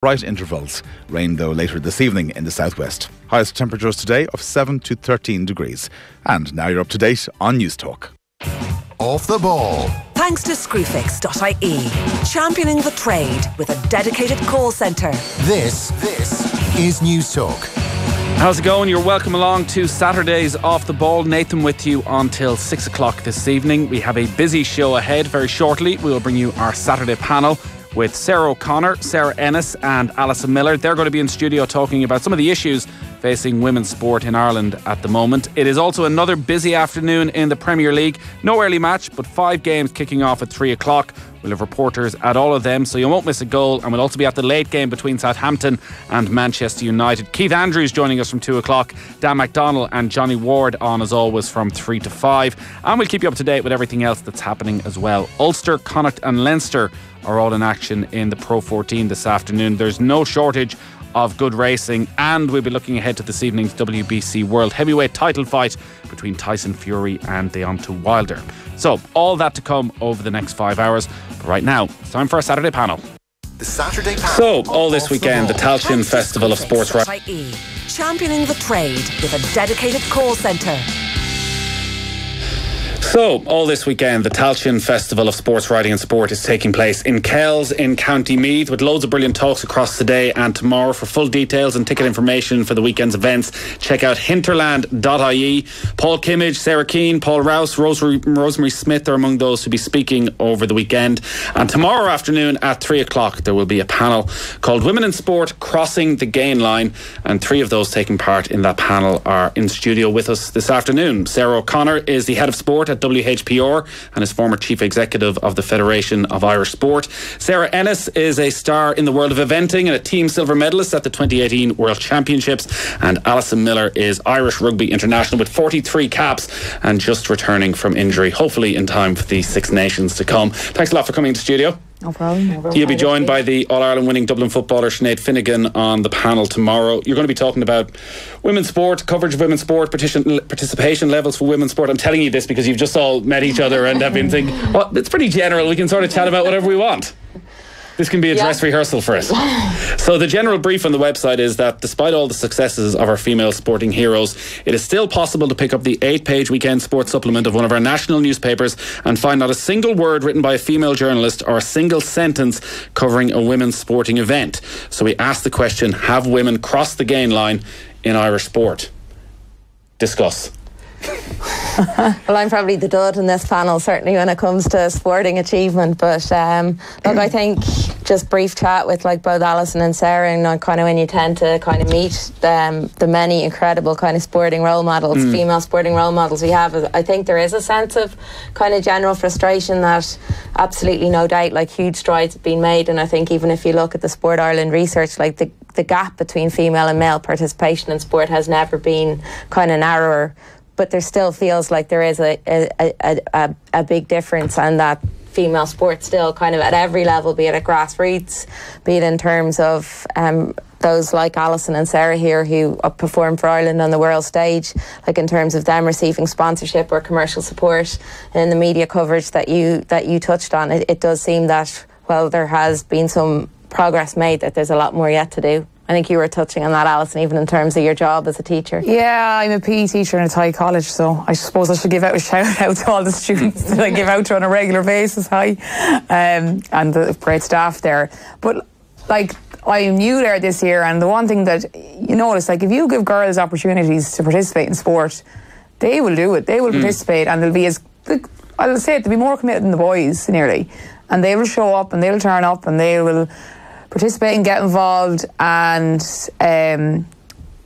Bright intervals. Rain though later this evening in the southwest. Highest temperatures today of 7 to 13 degrees. And now you're up to date on News Talk. Off the ball. Thanks to Screwfix.ie, championing the trade with a dedicated call centre. This is News Talk. How's it going? You're welcome along to Saturday's Off the Ball. Nathan with you until 6 o'clock this evening. We have a busy show ahead. Very shortly we will bring you our Saturday panel with Sarah O'Connor, Sarah Ennis and Alison Miller. They're going to be in studio talking about some of the issues facing women's sport in Ireland at the moment. It is also another busy afternoon in the Premier League. No early match, but 5 games kicking off at 3 o'clock. We'll have reporters at all of them, so you won't miss a goal. And we'll also be at the late game between Southampton and Manchester United. Keith Andrews joining us from 2 o'clock. Dan McDonnell and Johnny Ward on as always from 3 to 5. And we'll keep you up to date with everything else that's happening as well. Ulster, Connacht and Leinster are all in action in the Pro 14 this afternoon. There's no shortage of good racing, and we'll be looking ahead to this evening's WBC World Heavyweight title fight between Tyson Fury and Deontay Wilder. So all that to come over the next 5 hours. But right now, it's time for our Saturday panel. The Saturday panel. So all this weekend, the Tailteann Festival of Sports Writing, championing the trade with a dedicated call centre. So, all this weekend, the Tailteann Festival of Sports Writing and Sport is taking place in Kells in County Meath, with loads of brilliant talks across today and tomorrow. For full details and ticket information for the weekend's events, check out hinterland.ie. Paul Kimmage, Sarah Keane, Paul Rouse, Rosemary Smith are among those who will be speaking over the weekend. And tomorrow afternoon at 3 o'clock, there will be a panel called Women in Sport Crossing the Gain Line. And 3 of those taking part in that panel are in studio with us this afternoon. Sarah O'Connor is the head of sport at WHPR and is former chief executive of the Federation of Irish Sport. Sarah Ennis is a star in the world of eventing and a team silver medalist at the 2018 World Championships. And Alison Miller is Irish Rugby International with 43 caps and just returning from injury, hopefully in time for the Six Nations to come. Thanks a lot for coming to the studio. No problem. You'll be joined by the All-Ireland winning Dublin footballer Sinead Finnegan on the panel tomorrow. You're going to be talking about women's sport, coverage of women's sport, participation levels for women's sport. I'm telling you this because you've just all met each other and have been thinking, well, it's pretty general. We can sort of chat about whatever we want. This can be a dress rehearsal for us. So the general brief on the website is that despite all the successes of our female sporting heroes, it is still possible to pick up the 8-page weekend sports supplement of one of our national newspapers and find not a single word written by a female journalist or a single sentence covering a women's sporting event. So we asked the question, have women crossed the gain line in Irish sport? Discuss. Well, I'm probably the dud in this panel, certainly when it comes to sporting achievement. But look, I think just brief chat with like both Alison and Sarah, and kind of when you tend to kind of meet the many incredible kind of sporting role models, female sporting role models we have, I think there is a sense of kind of general frustration that absolutely no doubt like huge strides have been made. And I think even if you look at the Sport Ireland research, like the gap between female and male participation in sport has never been kind of narrower. But there still feels like there is a big difference, and that female sport still kind of at every level, be it at grassroots, be it in terms of those like Alison and Sarah here who perform for Ireland on the world stage, like in terms of them receiving sponsorship or commercial support, and in the media coverage that you touched on, it does seem that, well, there has been some progress made, that there's a lot more yet to do. I think you were touching on that, Alison, even in terms of your job as a teacher. Yeah, I'm a PE teacher in a Thai college, so I suppose I should give out a shout out to all the students that I give out to on a regular basis, and the great staff there. But like, I'm new there this year, and the one thing that you notice, like, if you give girls opportunities to participate in sport, they will do it. They will participate, and they'll be I'll say it, they'll be more committed than the boys nearly, and they will show up and they'll turn up and they will participate and get involved, and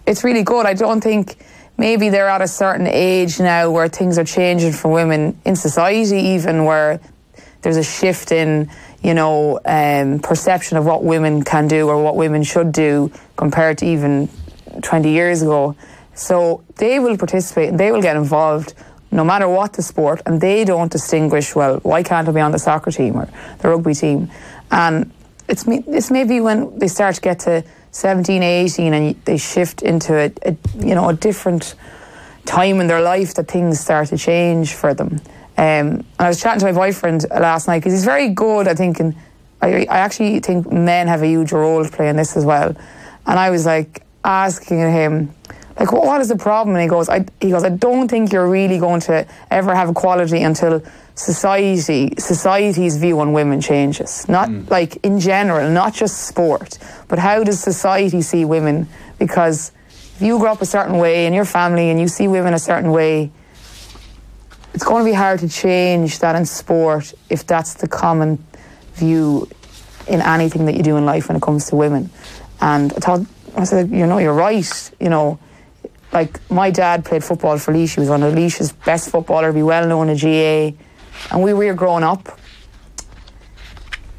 it's really good. I don't think maybe they're at a certain age now where things are changing for women in society, even where there's a shift in, perception of what women can do or what women should do compared to even 20 years ago. So they will participate and they will get involved no matter what the sport, and they don't distinguish, well, why can't I be on the soccer team or the rugby team? And it's maybe when they start to get to 17, 18 and they shift into a different time in their life that things start to change for them. I was chatting to my boyfriend last night because he's very good, I think, I actually think men have a huge role to play in this as well. And I was like asking him, like, what is the problem? And he goes, I don't think you're really going to ever have equality until society's view on women changes. Not like in general, not just sport, but how does society see women? Because if you grow up a certain way in your family and you see women a certain way, it's going to be hard to change that in sport if that's the common view in anything that you do in life when it comes to women. And I said, you're right, like my dad played football for Laois. He was one of Laois's best footballers, be well known in GA. And we were growing up.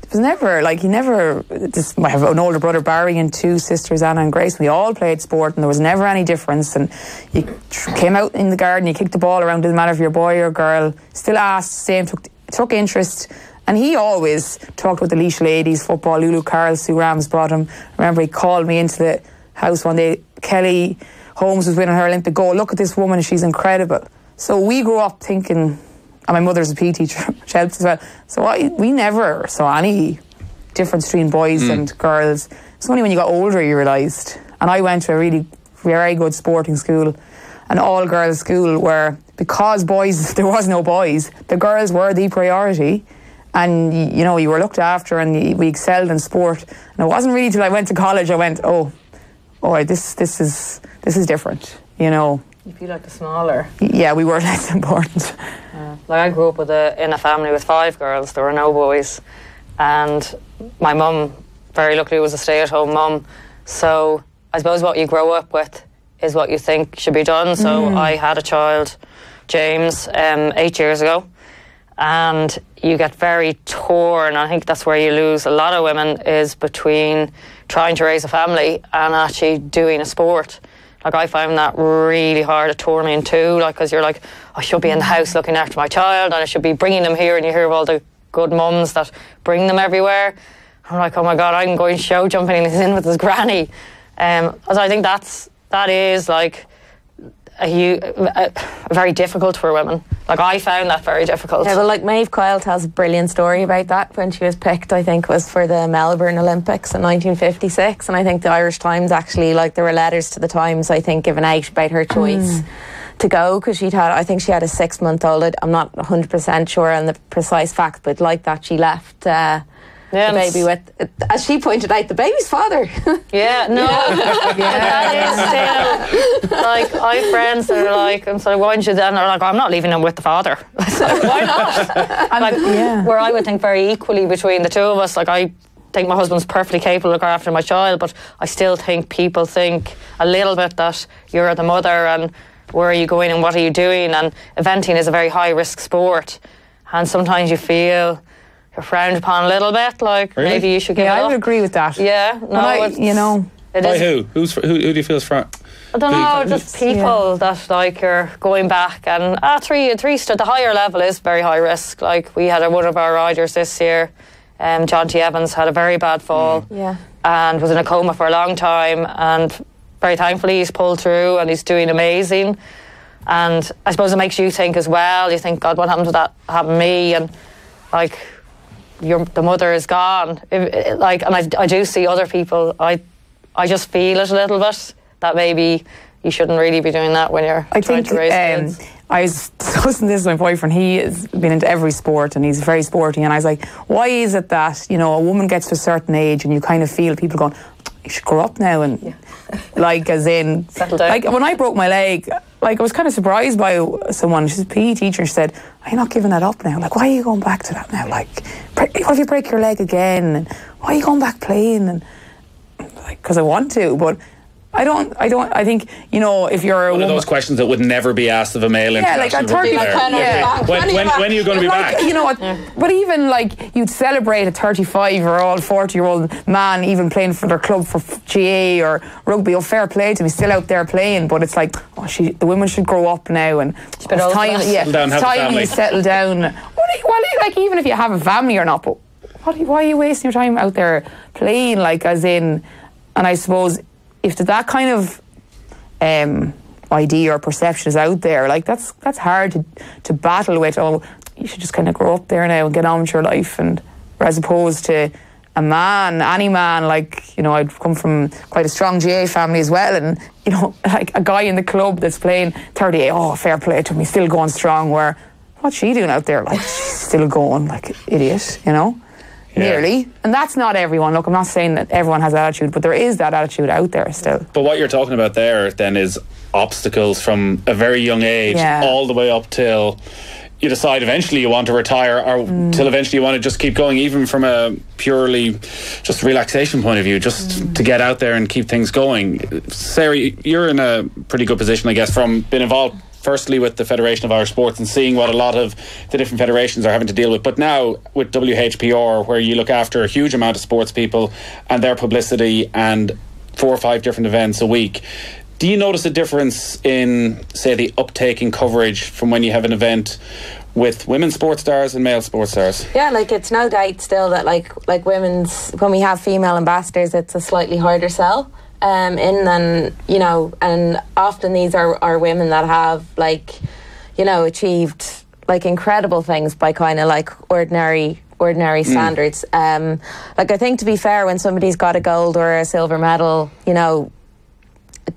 It was never, I have an older brother, Barry, and two sisters, Anna and Grace. We all played sport and there was never any difference. And you came out in the garden, you kicked the ball around, didn't matter if you're a boy or a girl. Still asked, same, took interest. And he always talked with the Laois ladies, football. Lulu Carroll, Sue Rams brought him. Remember, he called me into the house one day. Kelly Holmes was winning her Olympic gold. Look at this woman, she's incredible. So we grew up thinking, and my mother's a PE teacher, which helps as well. So we never saw any difference between boys and girls. It's only when you got older you realised. And I went to a really very good sporting school, an all-girls school where, because there was no boys, the girls were the priority. And, you were looked after and we excelled in sport. And it wasn't really till I went to college I went, this is different, You feel like the smaller. Yeah, we were less important. I grew up in a family with 5 girls. There were no boys. And my mum, very luckily, was a stay-at-home mum. So I suppose what you grow up with is what you think should be done. So I had a child, James, 8 years ago. And you get very torn. I think that's where you lose a lot of women, is between trying to raise a family and actually doing a sport. I found that really hard. It tore me in two, because you're like, I should be in the house looking after my child and I should be bringing them here, and you hear of all the good mums that bring them everywhere. I'm like, oh my God, I'm going show jumping and he's in with his granny. So I think that is very difficult for women. I found that very difficult. Yeah, well, Maeve Quayle tells a brilliant story about that when she was picked, I think, was for the Melbourne Olympics in 1956. And I think the Irish Times actually, there were letters to the Times, I think, given out about her choice to go, because I think she had a 6-month-old. I'm not 100% sure on the precise fact, but she left the baby with, as she pointed out, the baby's father. Yeah, no. That is still, I have friends that are and so why don't you then? They're I'm not leaving him with the father. Why not? Where I would think very equally between the two of us, I think my husband's perfectly capable of looking after my child, but I still think people think a little bit that you're the mother and where are you going and what are you doing, and eventing is a very high risk sport, and sometimes you feel you're frowned upon a little bit, really? Maybe you should give it up. I would agree with that. Yeah, no, By who? Who do you feel is frowned? I don't know, just people that you're going back, and the higher level is very high risk. We had one of our riders this year, John T. Evans, had a very bad fall and was in a coma for a long time, and very thankfully he's pulled through and he's doing amazing. And I suppose it makes you think as well, you think, God, what happened to that happened to me? And the mother is gone. And I do see other people, I just feel it a little bit, that maybe you shouldn't really be doing that when you're trying to raise kids. I was discussing this with my boyfriend. He has been into every sport and he's very sporty, and I was like, why is it that, a woman gets to a certain age and you kind of feel people going, you should grow up now, and as in, settle down. When I broke my leg, I was kind of surprised by someone. She's a PE teacher, and she said, are you not giving that up now? Why are you going back to that now? What if you break your leg again? And why are you going back playing? And because I want to, but I think, if you're one of those questions that would never be asked of a male international rugby player. When are you going to be back? You know what? But even you'd celebrate a 35-year-old, 40-year-old man even playing for their club for GA or rugby. Fair play to him, he's still out there playing. But it's the women should grow up now, and it's time you settle down. Even if you have a family or not, but why are you wasting your time out there playing? And I suppose, if that kind of idea or perception is out there, that's hard to battle with. Oh, you should just kind of grow up there now and get on with your life, and as opposed to a man, any man, like, you know, I'd come from quite a strong GA family as well, and, you know, like a guy in the club that's playing 38, oh, fair play to me, still going strong, where, what's she doing out there? Like, she's still going, like, idiot, you know? Nearly. And that's not everyone. Look, I'm not saying that everyone has that attitude, but there is that attitude out there still. But what you're talking about there then is obstacles from a very young age all the way up till you decide eventually you want to retire, or till eventually you want to just keep going, even from a purely just relaxation point of view, just to get out there and keep things going. Sarah, you're in a pretty good position, I guess, from being involved firstly with the Federation of Irish Sports and seeing what a lot of the different federations are having to deal with, but now with WHPR, where you look after a huge amount of sports people and their publicity and 4 or 5 different events a week. Do you notice a difference in, say, the uptake in coverage from when you have an event with women's sports stars and male sports stars? Yeah, like, it's no doubt still that like women's, when we have female ambassadors, it's a slightly harder sell in than, you know, and often these are women that have, like, you know, achieved like incredible things by kind of like ordinary standards. Like, I think, to be fair, when somebody's got a gold or a silver medal, you know,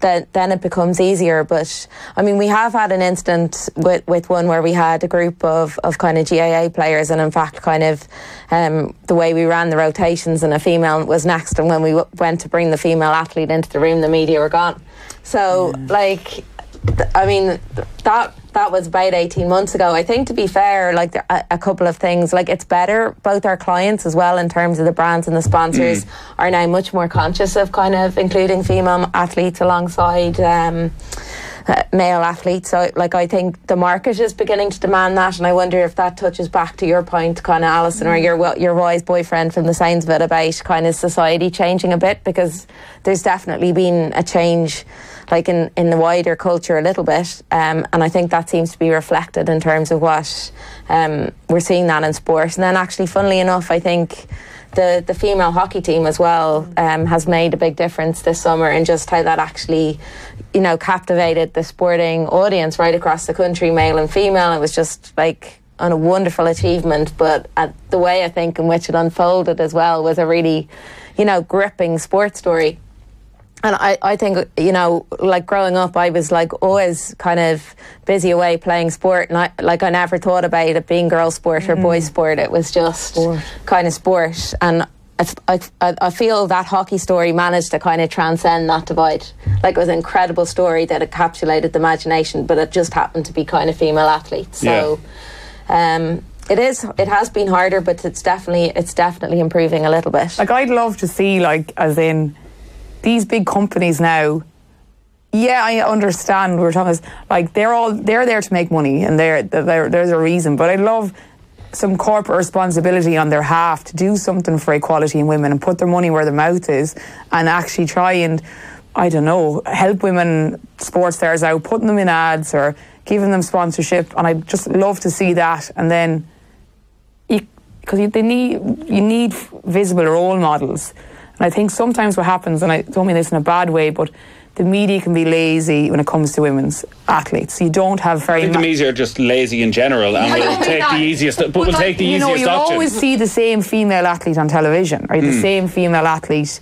then it becomes easier. But I mean, we have had an incident with one where we had a group of kind of GAA players, and in fact kind of the way we ran the rotations, and a female was next, and when we went to bring the female athlete into the room, the media were gone. So like, I mean, that was about 18 months ago. I think, to be fair, like, a couple of things, like, it's better, both our clients as well, in terms of the brands and the sponsors, are now much more conscious of kind of including female athletes alongside male athletes. So, like, I think the market is beginning to demand that, and I wonder if that touches back to your point, kind of, Alison, or your wise boyfriend from the sounds of it, about kind of society changing a bit, because there's definitely been a change, like, in the wider culture a little bit, and I think that seems to be reflected in terms of what we're seeing that in sport. And then, actually, funnily enough, I think the female hockey team as well has made a big difference this summer, in just how that actually, you know, captivated the sporting audience right across the country, male and female. It was just like a wonderful achievement, but the way, I think, in which it unfolded as well was a really, you know, gripping sports story. And I think, you know, like, growing up, I was, like, always kind of busy away playing sport, and I never thought about it being girl sport or boy sport. It was just kind of sport. And I feel that hockey story managed to kind of transcend that divide. Like, it was an incredible story that encapsulated the imagination, but it just happened to be kind of female athletes. So it has been harder, but it's definitely improving a little bit. Like, I'd love to see, like, as in, these big companies now, I understand we're talking, like, they're there to make money, and there's a reason, but I'd love some corporate responsibility on their half to do something for equality in women and put their money where their mouth is, and actually try and, I don't know, help women sports stars out, putting them in ads or giving them sponsorship. And I'd just love to see that. And then, because you need visible role models. And I think sometimes what happens, and I don't mean this in a bad way, but the media can be lazy when it comes to women's athletes. You don't have very. I think the media are just lazy in general, and we'll take the easiest. But we'll take the easiest option. You always see the same female athlete on television, right? The same female athlete,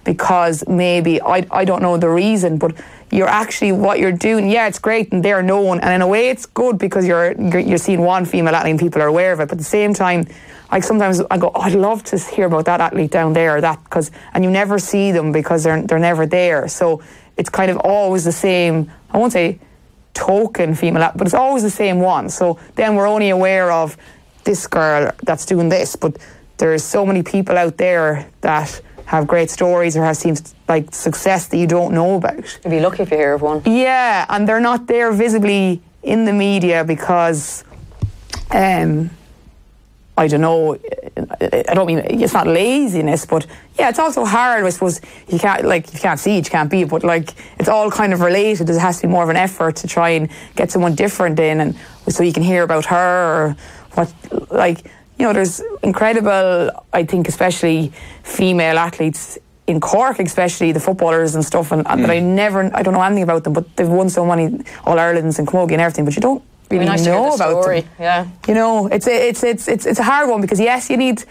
because maybe I don't know the reason, but you're actually, what you're doing. Yeah, it's great, and they're known, and in a way, it's good because you're seeing one female athlete and people are aware of it. But at the same time, like, sometimes I go, I'd love to hear about that athlete down there, and you never see them because they're never there. So it's kind of always the same, I won't say token female, but it's always the same one. So then we're only aware of this girl that's doing this, but there's so many people out there that have great stories or have seems like success that you don't know about. You'd be lucky if you hear of one. Yeah, and they're not there visibly in the media because I don't know, I don't mean, it's not laziness, but yeah, it's also hard, I suppose. You can't see it, you can't be it, but like, it's all kind of related. There has to be more of an effort to try and get someone different in, and so you can hear about her, or what, like, you know, there's incredible, I think, especially female athletes in Cork, especially the footballers and stuff, and that I don't know anything about them, but they've won so many All-Irelands and Camogie and everything, but you don't really nice know about story. them. Yeah. You know, it's a hard one, because yes, you need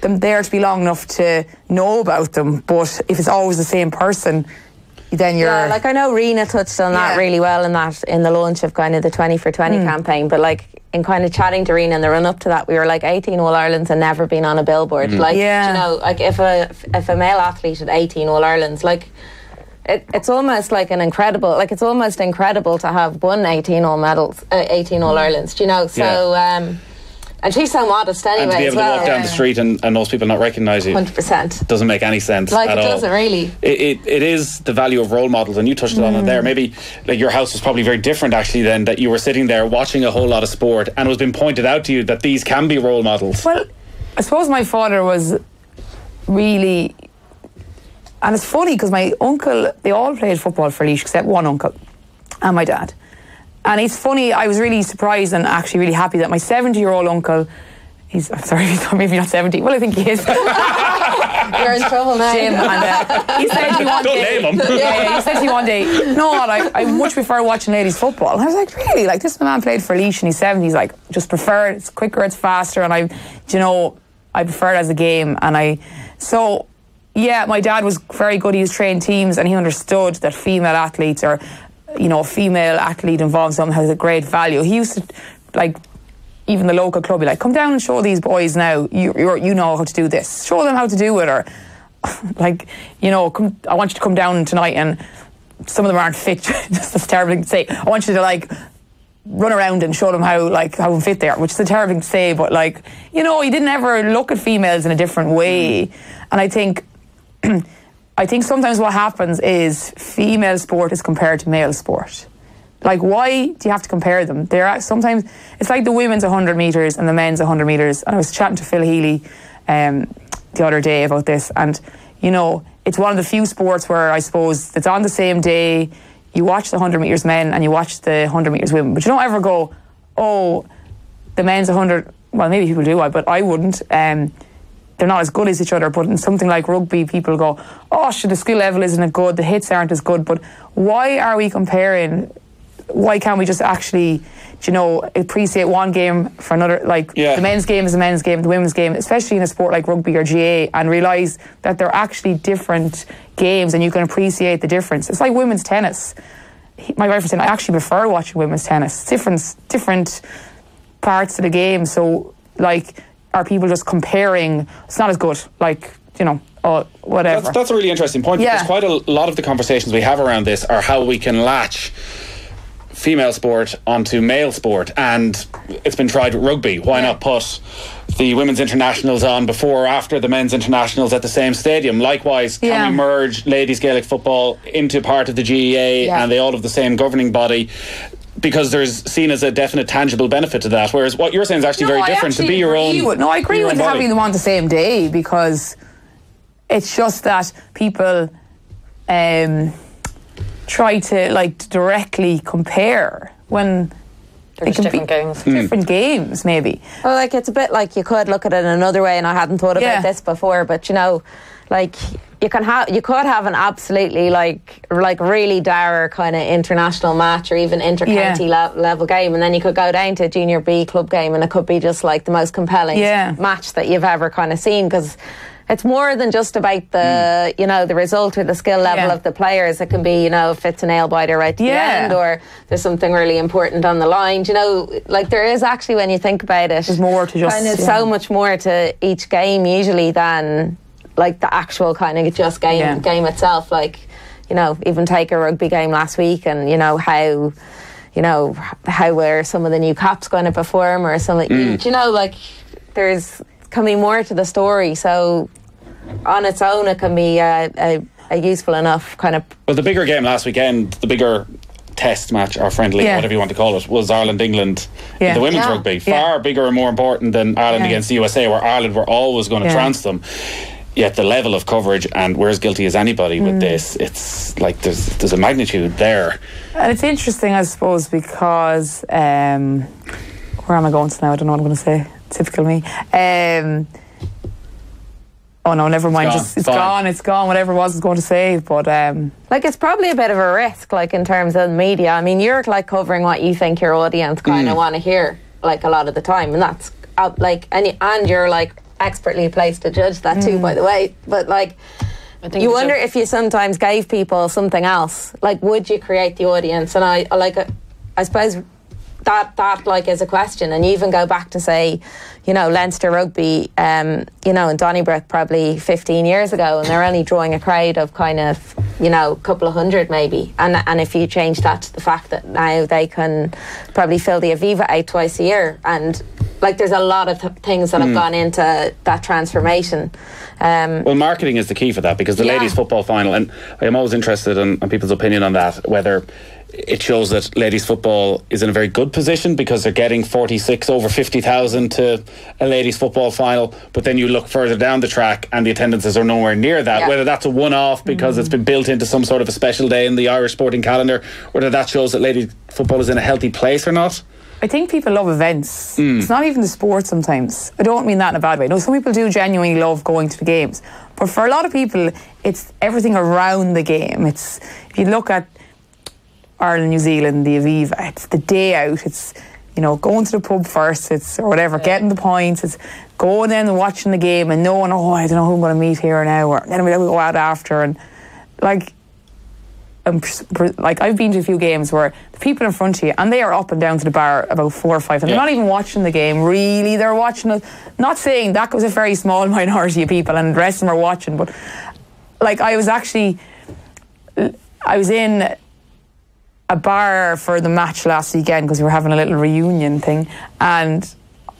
them there to be long enough to know about them. But if it's always the same person, then you're... Yeah, like I know Rena touched on that really well in the launch of kind of the 20 for 20 campaign, but like in kind of chatting to Rena in the run up to that, we were like 18 All-Irelands and never been on a billboard. Like, you know, like if a male athlete had 18 All-Irelands, like it's almost like it's almost incredible to have won 18 All-Irelands, do you know? So, and she's so modest anyway. And to be able to walk down the street and most people not recognise you. 100%. Doesn't make any sense. Like, at it all. doesn't really. It is the value of role models, and you touched on it there. Maybe like your house was probably very different actually then, that you were sitting there watching a whole lot of sport and it was being pointed out to you that these can be role models. Well, I suppose my father was really... And it's funny because my uncle, they all played football for Laois except one uncle and my dad. And it's funny, I was really surprised and actually really happy that my 70-year-old uncle, I'm sorry, he's maybe not 70, well I think he is. You're in trouble now. Jim, and he said to me one Don't day... name him. Yeah, he said to me one day, no, I much prefer watching ladies football. And I was like, really? Like, this man played for Laois and he's 70, he's like, just prefer it, it's quicker, it's faster, and I prefer it as a game. And so, yeah, my dad was very good, he was trained teams and he understood that female athletes or a female athlete involved in something has a great value. He used to, like, even the local club, be like, come down and show these boys now, you know how to do this. Show them how to do it. Or, like, I want you to come down tonight and some of them aren't fit. That's terrible thing to say. I want you to, like, run around and show them how fit they are, which is a terrible thing to say, but, like, he didn't ever look at females in a different way. And I think sometimes what happens is female sport is compared to male sport. Like, why do you have to compare them? Sometimes it's like the women's 100 metres and the men's 100 metres. And I was chatting to Phil Healy the other day about this. And, it's one of the few sports where I suppose it's on the same day. You watch the 100 metres men and you watch the 100 metres women. But you don't ever go, oh, the men's 100... Well, maybe people do, but I wouldn't. They're not as good as each other, but in something like rugby, people go, oh, the skill level isn't good, the hits aren't as good, but why are we comparing? Why can't we just actually, appreciate one game for another? Like, the men's game is the men's game, the women's game, especially in a sport like rugby or GA, and realise that they're actually different games and you can appreciate the difference. It's like women's tennis. My wife was saying, I actually prefer watching women's tennis. Different parts of the game, so, like... Are people just comparing? It's not as good, like, whatever. That's a really interesting point, because quite a lot of the conversations we have around this are how we can latch female sport onto male sport, and it's been tried with rugby. Why not put the women's internationals on before or after the men's internationals at the same stadium? Likewise, can we merge ladies Gaelic football into part of the GEA and they all have the same governing body? Because there's seen as a definite tangible benefit to that, whereas what you're saying is actually very different, to be your own. I agree with having them on the same day, because it's just that people try to directly compare when there's different games. Different games, maybe. Well, like, it's a bit like you could look at it another way, and I hadn't thought about this before, but like, you could have an absolutely like really dour kind of international match or even inter-county level game, and then you could go down to a junior B club game and it could be just like the most compelling match that you've ever kind of seen, because it's more than just about the the result or the skill level of the players. It can be if it's a nail biter right to the end, or there's something really important on the line. Like, there is actually, when you think about it, there's more to just kind of so much more to each game usually than like the actual kind of just game itself. Like, even take a rugby game last week, and how were some of the new caps going to perform, or something. Like, can be more to the story. So on its own, it can be a useful enough kind of... Well, the bigger game last weekend, the bigger test match or friendly, whatever you want to call it, was Ireland-England in the women's rugby. Far bigger and more important than Ireland against the USA, where Ireland were always going to trounce them. Yet the level of coverage, and we're as guilty as anybody with this, it's like there's a magnitude there. And it's interesting, I suppose, because where am I going to now? I don't know what I'm going to say. Typical me. Oh no, never mind. It's gone. Whatever it was going to say, but like, it's probably a bit of a risk, like, in terms of the media. I mean, you're like covering what you think your audience kind of want to hear, like, a lot of the time, and that's like, and you're like expertly placed to judge that too, by the way. But like, you wonder if you sometimes gave people something else. Like, would you create the audience? And I suppose that like is a question. And you even go back to, say, you know, Leinster Rugby, you know, in Donnybrook probably 15 years ago, and they're only drawing a crowd of kind of, you know, a couple of hundred maybe. And if you change that to the fact that now they can probably fill the Aviva out twice a year, and like there's a lot of things that have gone into that transformation. Well, marketing is the key for that, because the ladies football final, and I'm always interested in people's opinion on that, whether it shows that ladies football is in a very good position because they're getting 46 over 50,000 to a ladies football final, but then you look further down the track and the attendances are nowhere near that. Whether that's a one-off because it's been built into some sort of a special day in the Irish sporting calendar, whether that shows that ladies football is in a healthy place or not. I think people love events. It's not even the sport sometimes. I don't mean that in a bad way. No, some people do genuinely love going to the games, but for a lot of people it's everything around the game. It's, if you look at Ireland, New Zealand, the Aviva, it's the day out, it's, you know, going to the pub first, it's, or whatever, getting the points, it's going in and watching the game and knowing, oh, I don't know who I'm going to meet here now, or then we'll go out after. And like, I've been to a few games where the people in front of you, and they are up and down to the bar about 4 or 5, and they're not even watching the game really, they're watching it. Not saying that was a very small minority of people and the rest of them are watching, but like I was in a bar for the match last weekend because we were having a little reunion thing, and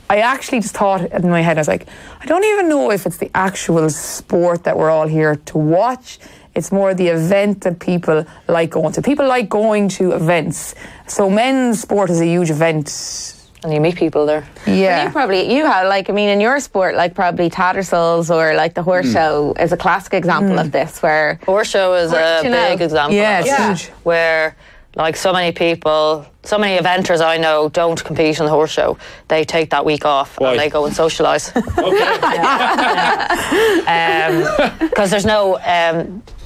I actually just thought in my head, I was like, I don't even know if it's the actual sport that we're all here to watch. It's more the event that people like going to. People like going to events. So men's sport is a huge event. And you meet people there. Yeah. Well, you have, like, I mean, in your sport, like probably Tattersalls or like the horse show is a classic example of this, where... Horse show is a big example. Yeah, of it's it. huge. Where, like, so many people, so many eventers I know don't compete in the horse show. They take that week off and they go and socialise. Because there's no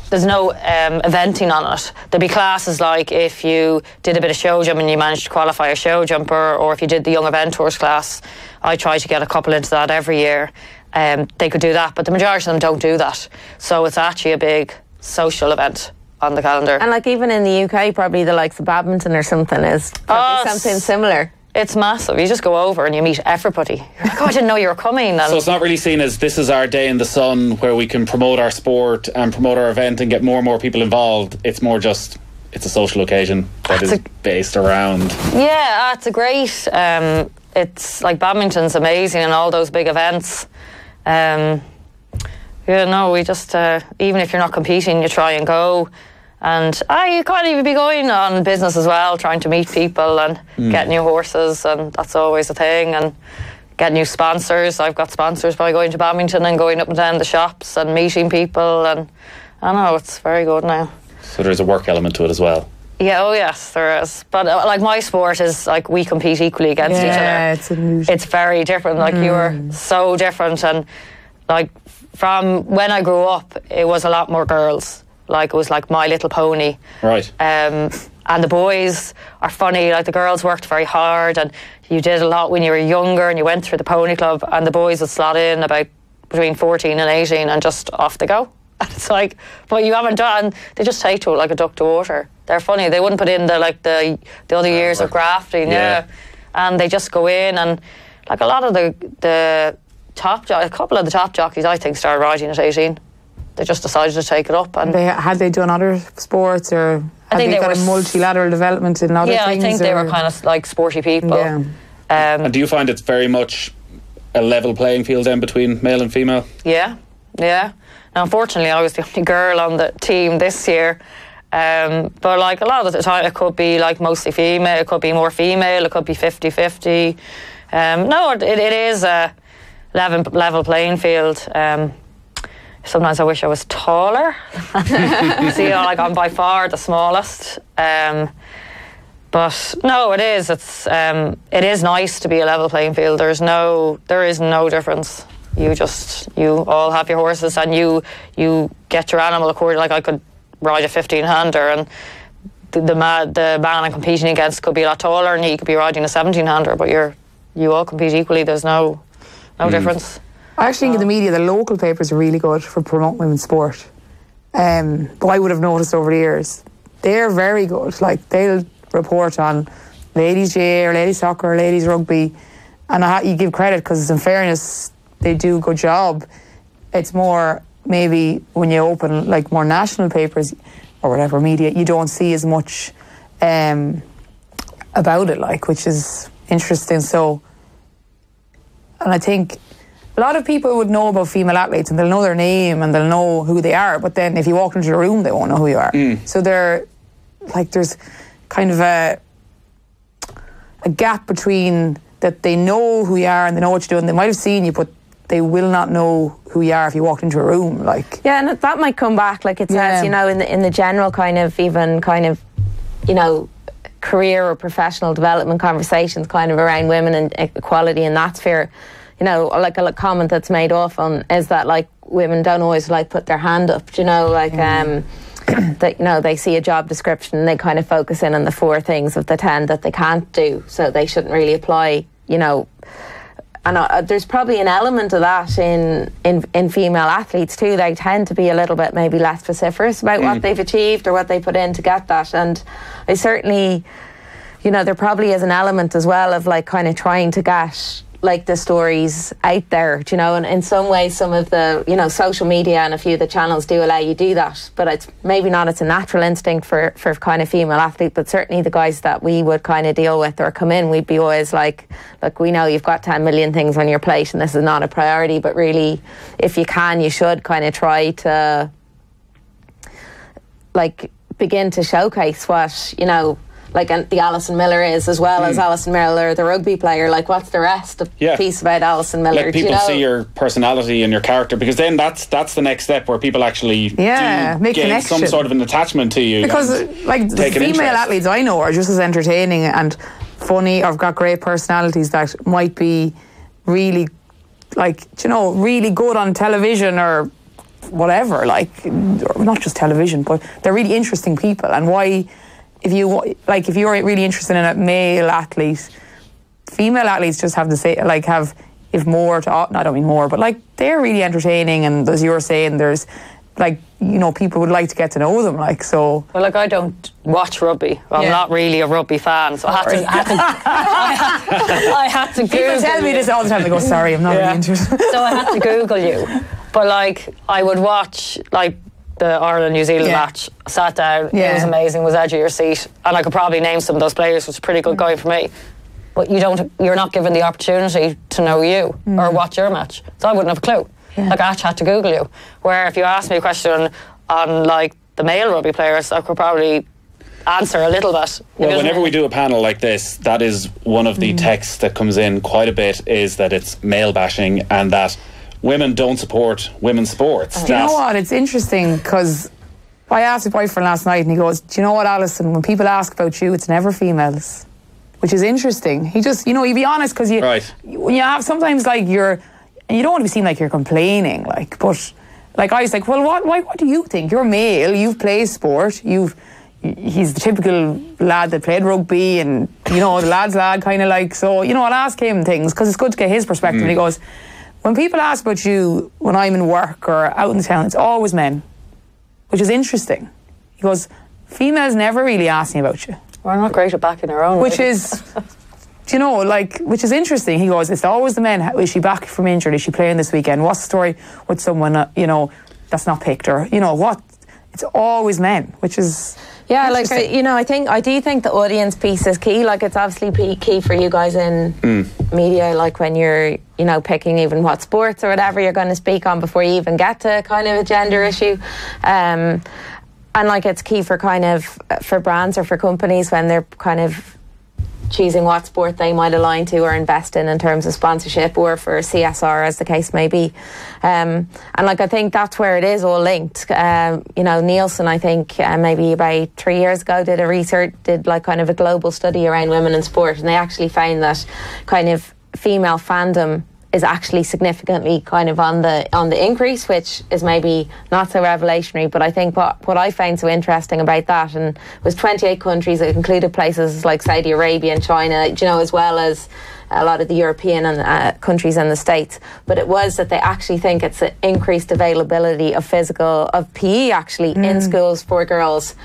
eventing on it. There'd be classes like if you did a bit of show jump and you managed to qualify a show jumper, or if you did the young eventors class. I try to get a couple into that every year. They could do that, but the majority of them don't do that. So it's actually a big social event on the calendar. And like even in the UK, probably the likes of badminton or something is probably something similar. It's massive. You just go over and you meet everybody. You're like, oh, I didn't know you were coming. And so it's not really seen as this is our day in the sun where we can promote our sport and promote our event and get more and more people involved. It's more just, it's a social occasion that is based around. Yeah, it's a great, it's like badminton's amazing and all those big events. We just, even if you're not competing, you try and go. And you can't even be going on business as well, trying to meet people and get new horses, and that's always a thing, and get new sponsors. I've got sponsors by going to badminton and going up and down the shops and meeting people, and I know it's very good now. So there's a work element to it as well. Yeah, oh yes, there is. But like my sport is like we compete equally against each other. Yeah, it's very different. Like you were so different, and like from when I grew up, it was a lot more girls. Like it was like My Little Pony. Right. And the boys are funny. Like the girls worked very hard, and you did a lot when you were younger, and you went through the pony club, and the boys would slot in about between 14 and 18 and just off they go. And it's like, but you haven't done. They just take to it like a duck to water. They're funny. They wouldn't put in the other years of grafting. Yeah. And they just go in, and like a lot of the top a couple of the top jockeys I think started riding at 18. They just decided to take it up. And had they done other sports, or had they got a multilateral development in other things? Yeah, I think they were kind of like sporty people. Yeah. And do you find it's very much a level playing field then between male and female? Yeah. Now, unfortunately, I was the only girl on the team this year. But like a lot of the time, it could be like mostly female, it could be more female, it could be 50-50. No, it is a level playing field. Sometimes I wish I was taller. See, like I'm by far the smallest. But no, it is. It is nice to be a level playing field. There is no difference. You all have your horses, and you get your animal according. Like I could ride a 15-hander, and the man I'm competing against could be a lot taller, and he could be riding a 17-hander. But you all compete equally. There's no difference. I actually think in the media, the local papers are really good for promoting women's sport. But I would have noticed over the years, they're very good. Like, they'll report on ladies' GAA or ladies' soccer or ladies' rugby. And you give credit because, in fairness, they do a good job. It's more, maybe when you open like more national papers or whatever media, you don't see as much about it, like, which is interesting. So, and I think a lot of people would know about female athletes and they'll know their name and they'll know who they are, but then if you walk into the room, they won't know who you are. So there's kind of a gap between that they know who you are and they know what you're doing. They might have seen you, but they will not know who you are if you walked into a room. Like, yeah, and that might come back, like it says, you know, in the general kind of, even kind of, you know, career or professional development conversations kind of around women and equality in that sphere. You know, like a comment that's made often is that, like, women don't always, like, put their hand up, you know, like, that, you know, they see a job description and they kind of focus in on the 4 things of the 10 that they can't do, so they shouldn't really apply, you know. And there's probably an element of that in female athletes too. They tend to be a little bit maybe less vociferous about what they've achieved or what they put in to get that. And I certainly, you know, there probably is an element as well of, like, kind of trying to get, like, the stories out there, you know, and in some ways some of the, you know, social media and a few of the channels do allow you to do that, but it's maybe not, it's a natural instinct for kind of female athlete. But certainly the guys that we would kind of deal with or come in, we'd be always like, look, we know you've got 10 million things on your plate and this is not a priority, but really, if you can, you should kind of try to, like, begin to showcase what, you know, like the Alison Miller is, as well as Alison Miller, the rugby player. Like, what's the rest of piece about Alison Miller? Let people see your personality and your character, because then that's the next step where people actually make gain some sort of an attachment to you. Because, like, the female athletes I know are just as entertaining and funny, or have got great personalities that might be really, like, you know, really good on television or whatever, like, not just television, but they're really interesting people. And why, if you're really interested in a male athlete, female athletes just have the same, like, have, if more to, I don't mean more, but, like, they're really entertaining. And as you were saying, there's, like, you know, people would like to get to know them, like, so. Well, like, I don't watch rugby. Well, I'm not really a rugby fan, so I had to Google. People tell me this all the time. They go, sorry, I'm not really interested. So I had to Google you. But, like, I would watch, like, the Ireland-New Zealand match, sat down, it was amazing, was edge of your seat, and I could probably name some of those players, which is pretty good going for me. But you're not given the opportunity to know you or watch your match, so I wouldn't have a clue. Like, I had to Google you. Where if you asked me a question on, like, the male rugby players, I could probably answer a little bit. Well, whenever we do a panel like this, that is one of the texts that comes in quite a bit, is that it's male bashing and that women don't support women's sports. Do you know what? It's interesting because I asked my boyfriend last night and he goes, do you know what, Alison, when people ask about you, it's never females, which is interesting. He just, you know, you be honest, because when you have, sometimes, like, and you don't want to be seen like you're complaining, like, but, like, I was like, well, what do you think? You're male, you've played sport, he's the typical lad that played rugby and, you know, the lad's lad, kind of, like, so, you know, I'll ask him things because it's good to get his perspective. And he goes, when people ask about you when I'm in work or out in the town, it's always men, which is interesting. He goes, females never really ask me about you. We're not great at backing our own. Which is, you know, like, which is interesting. He goes, it's always the men. Is she back from injury? Is she playing this weekend? What's the story with someone, you know, that's not picked? Or, you know, what? It's always men, which is... Yeah, like, you know, I do think the audience piece is key. Like, it's obviously key for you guys in media, like, when you're, you know, picking even what sports or whatever you're going to speak on before you even get to kind of a gender issue. And, like, it's key for kind of, for brands or for companies when they're kind of choosing what sport they might align to or invest in terms of sponsorship, or for CSR, as the case may be. And, like, I think that's where it is all linked. You know, Nielsen, I think maybe about 3 years ago did like kind of a global study around women in sport, and they actually found that kind of female fandom is actually significantly kind of on the increase, which is maybe not so revolutionary. But I think what I found so interesting about that, and it was 28 countries, it included places like Saudi Arabia and China, you know, as well as a lot of the European and countries and the States. But it was that they actually think it's an increased availability of PE actually in schools for girls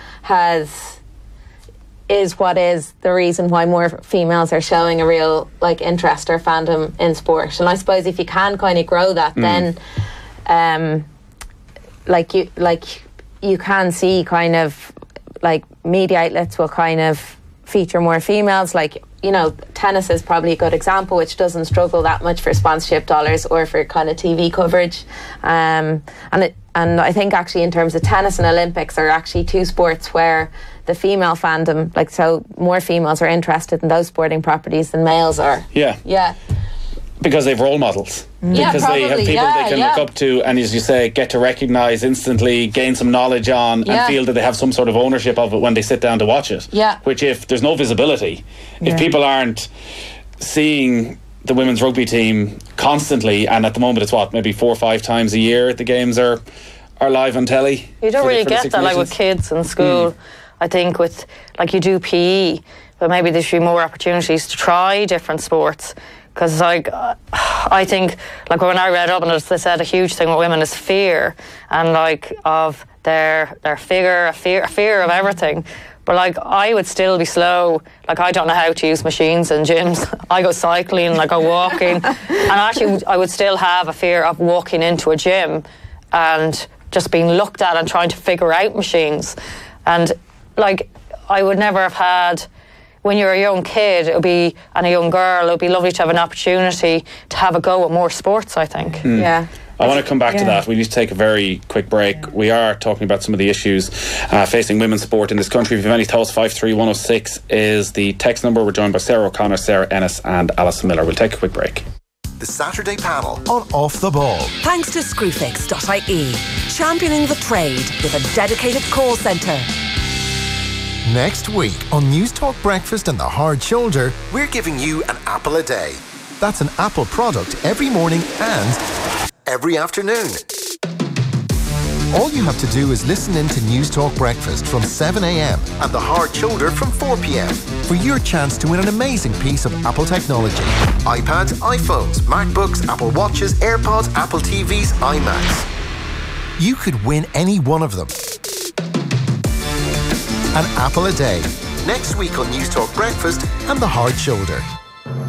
is what is the reason why more females are showing a real like interest or fandom in sport. And I suppose if you can kind of grow that, then you can see kind of like media outlets will kind of feature more females. Like, you know, tennis is probably a good example, which doesn't struggle that much for sponsorship dollars or for kind of TV coverage. And I think actually in terms of tennis and Olympics are actually two sports where the female fandom, like, so more females are interested in those sporting properties than males are. Yeah. Because they've role models. Yeah, because probably, they have people they can look up to and, as you say, get to recognise instantly, gain some knowledge on, and feel that they have some sort of ownership of it when they sit down to watch it. Yeah. Which, if there's no visibility, if people aren't seeing the women's rugby team constantly, and at the moment it's maybe 4 or 5 times a year the games are live on telly. You don't really get that like with kids in school. I think with, like, you do PE, but maybe there should be more opportunities to try different sports. Because, like, I think, like, when I read up on it, they said a huge thing with women is fear, and, like, of their figure, a fear of everything. But, like, I would still be slow. Like, I don't know how to use machines in gyms. I go cycling, I go walking. And actually, I would still have a fear of walking into a gym and just being looked at and trying to figure out machines. And, like, I would never have had... When you're a young kid, and a young girl, it would be lovely to have an opportunity to have a go at more sports, I think. Yeah. I want to come back to that. We need to take a very quick break. Yeah. We are talking about some of the issues facing women's sport in this country. If you have any thoughts, 53106 is the text number. We're joined by Sarah O'Connor, Sarah Ennis and Alison Miller. We'll take a quick break. The Saturday panel on Off the Ball. Thanks to Screwfix.ie, championing the trade with a dedicated call centre. Next week on News Talk Breakfast and The Hard Shoulder, we're giving you an apple a day. That's an Apple product every morning and every afternoon. All you have to do is listen in to News Talk Breakfast from 7 a.m. and The Hard Shoulder from 4 p.m. for your chance to win an amazing piece of Apple technology. iPads, iPhones, MacBooks, Apple Watches, AirPods, Apple TVs, iMacs. You could win any one of them. An apple a day. Next week on News Talk Breakfast and The Hard Shoulder.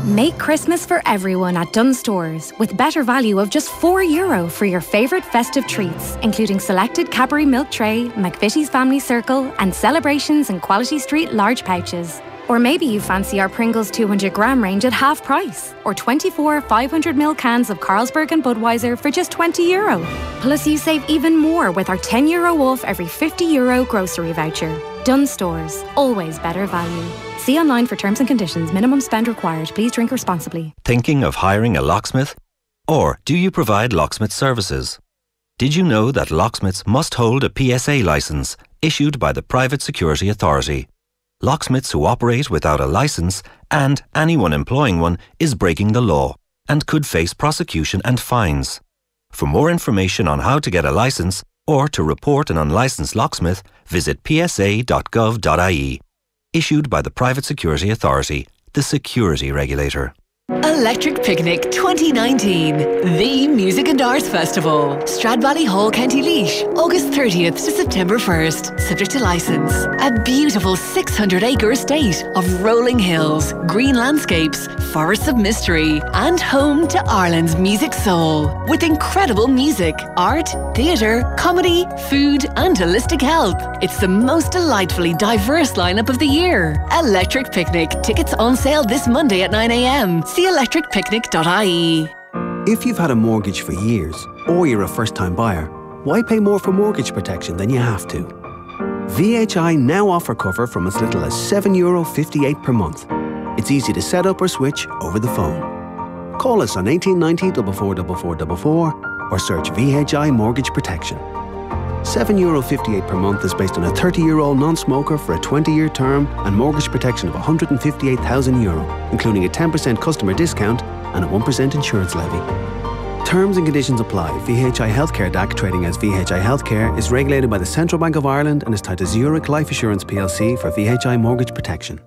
Make Christmas for everyone at Dunnes Stores with better value of just €4 for your favourite festive treats, including selected Cadbury Milk Tray, McVitie's Family Circle and Celebrations and Quality Street large pouches. Or maybe you fancy our Pringles 200-gram range at half price, or 24 500ml cans of Carlsberg and Budweiser for just €20. Plus you save even more with our €10 off every €50 grocery voucher. Dunnes Stores, always better value. See online for terms and conditions. Minimum spend required. Please drink responsibly. Thinking of hiring a locksmith? Or do you provide locksmith services? Did you know that locksmiths must hold a PSA licence issued by the Private Security Authority? Locksmiths who operate without a licence, and anyone employing one, is breaking the law and could face prosecution and fines. For more information on how to get a licence or to report an unlicensed locksmith, visit psa.gov.ie. Issued by the Private Security Authority, the security regulator. Electric Picnic 2019, the Music and Arts Festival. Stradbally Hall, County Laois, August 30th to September 1st, subject to licence. A beautiful 600-acre estate of rolling hills, green landscapes, forests of mystery, and home to Ireland's music soul. With incredible music, art, theatre, comedy, food, and holistic help. It's the most delightfully diverse lineup of the year. Electric Picnic. Tickets on sale this Monday at 9 a.m. See electricpicnic.ie. If you've had a mortgage for years, or you're a first-time buyer, why pay more for mortgage protection than you have to? VHI now offer cover from as little as €7.58 per month. It's easy to set up or switch over the phone. Call us on 1890 444444 or search VHI Mortgage Protection. €7.58 per month is based on a 30-year-old non-smoker for a 20-year term and mortgage protection of €158,000, including a 10% customer discount and a 1% insurance levy. Terms and conditions apply. VHI Healthcare DAC, trading as VHI Healthcare, is regulated by the Central Bank of Ireland and is tied to Zurich Life Assurance plc for VHI mortgage protection.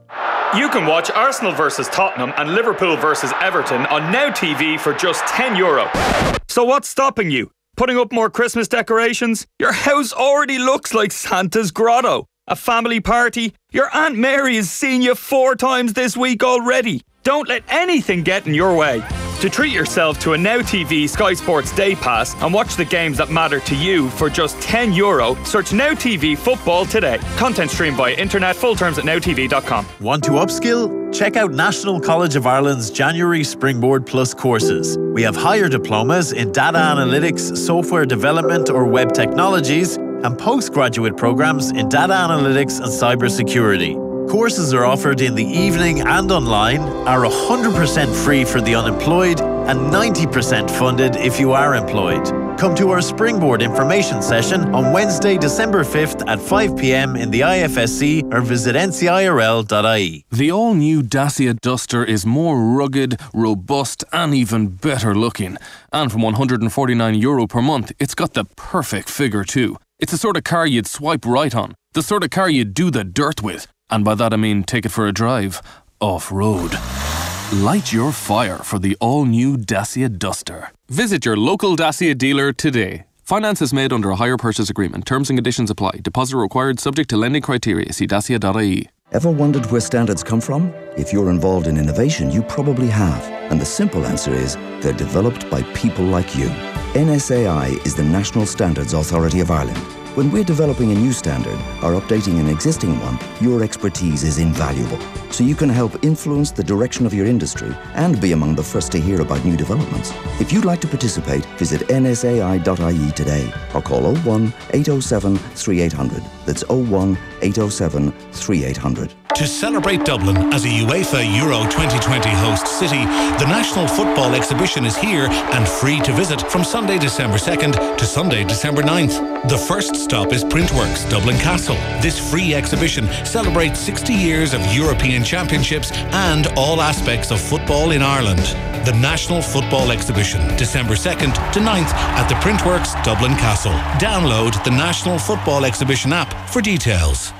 You can watch Arsenal versus Tottenham and Liverpool versus Everton on Now TV for just €10. So what's stopping you? Putting up more Christmas decorations? Your house already looks like Santa's grotto. A family party? Your Aunt Mary has seen you 4 times this week already. Don't let anything get in your way. To treat yourself to a Now TV Sky Sports Day Pass and watch the games that matter to you for just €10, search Now TV Football today. Content streamed via internet, full terms at nowtv.com. Want to upskill? Check out National College of Ireland's January Springboard Plus courses. We have higher diplomas in data analytics, software development or web technologies, and postgraduate programs in data analytics and cybersecurity. Courses are offered in the evening and online, are 100% free for the unemployed and 90% funded if you are employed. Come to our Springboard information session on Wednesday, December 5th at 5 p.m. in the IFSC or visit ncirl.ie. The all-new Dacia Duster is more rugged, robust and even better looking. And from €149 per month, it's got the perfect figure too. It's the sort of car you'd swipe right on, the sort of car you'd do the dirt with. And by that I mean take it for a drive, off-road. Light your fire for the all-new Dacia Duster. Visit your local Dacia dealer today. Finance is made under a hire purchase agreement. Terms and conditions apply. Deposit required subject to lending criteria. See dacia.ie. Ever wondered where standards come from? If you're involved in innovation, you probably have. And the simple answer is they're developed by people like you. NSAI is the National Standards Authority of Ireland. When we're developing a new standard or updating an existing one, your expertise is invaluable. So you can help influence the direction of your industry and be among the first to hear about new developments. If you'd like to participate, visit nsai.ie today or call 01 807 3800. That's 01 807 3800. To celebrate Dublin as a UEFA Euro 2020 host city, the National Football Exhibition is here and free to visit from Sunday, December 2nd to Sunday, December 9th. The first stop is Printworks, Dublin Castle. This free exhibition celebrates 60 years of European Championships and all aspects of football in Ireland. The National Football Exhibition, December 2nd to 9th at the Printworks, Dublin Castle. Download the National Football Exhibition app for details.